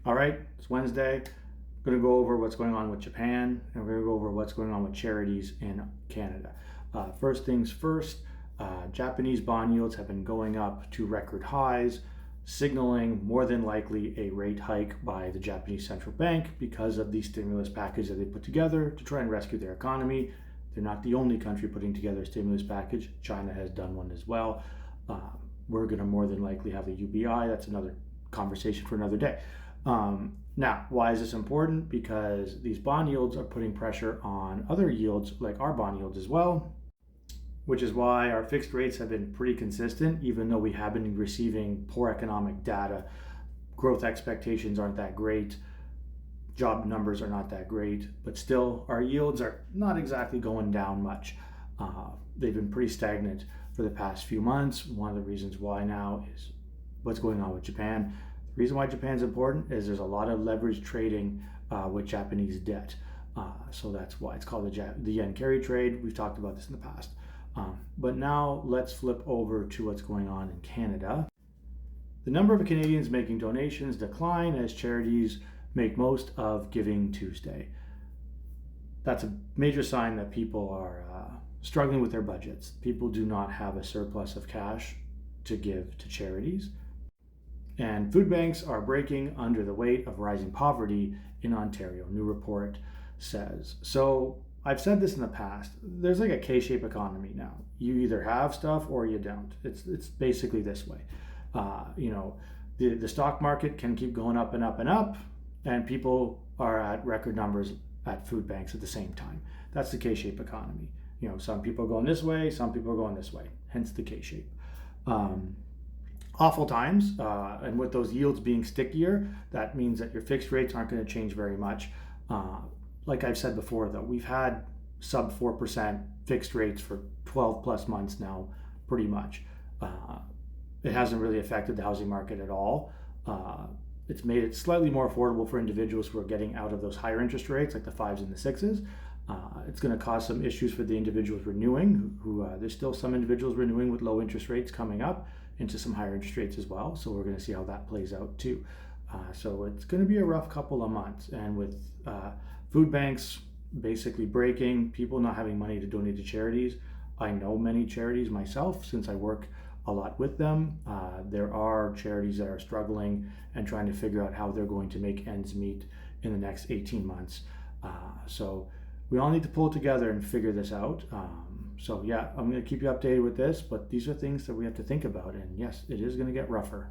All right, it's Wednesday. I'm going to go over what's going on with Japan, and we're going to go over what's going on with charities in Canada. First things first, Japanese bond yields have been going up to record highs, signaling more than likely a rate hike by the Japanese central bank because of the stimulus package that they put together to try and rescue their economy. They're not the only country putting together a stimulus package. China has done one as well. We're going to more than likely have a UBI. That's another conversation for another day. Now, why is this important? Because these bond yields are putting pressure on other yields like our bond yields as well, which is why our fixed rates have been pretty consistent, even though we have been receiving poor economic data. Growth expectations aren't that great. Job numbers are not that great, but still our yields are not exactly going down much. They've been pretty stagnant for the past few months. One of the reasons why now is what's going on with Japan. The reason why Japan's important is there's a lot of leverage trading with Japanese debt. So that's why it's called the yen carry trade. We've talked about this in the past. But now let's flip over to what's going on in Canada. The number of Canadians making donations decline as charities make most of Giving Tuesday. That's a major sign that people are struggling with their budgets. People do not have a surplus of cash to give to charities. And food banks are breaking under the weight of rising poverty in Ontario, new report says. So I've said this in the past, there's like a K-shaped economy now. You either have stuff or you don't. It's basically this way. The stock market can keep going up and up and up, and people are at record numbers at food banks at the same time. That's the K-shaped economy. Some people are going this way, some people are going this way, hence the K-shape. Awful times, and with those yields being stickier, that means that your fixed rates aren't going to change very much. Like I've said before, though, we've had sub 4% fixed rates for 12 plus months now, pretty much. It hasn't really affected the housing market at all. It's made it slightly more affordable for individuals who are getting out of those higher interest rates, like the 5s and the 6s. It's going to cause some issues for the individuals renewing, who there's still some individuals renewing with low interest rates coming up into some higher interest rates as well. So we're going to see how that plays out too. So it's going to be a rough couple of months. And with food banks basically breaking, people not having money to donate to charities. I know many charities myself since I work a lot with them. There are charities that are struggling and trying to figure out how they're going to make ends meet in the next 18 months. So we all need to pull together and figure this out. So yeah, I'm going to keep you updated with this, but these are things that we have to think about. And yes, it is going to get rougher.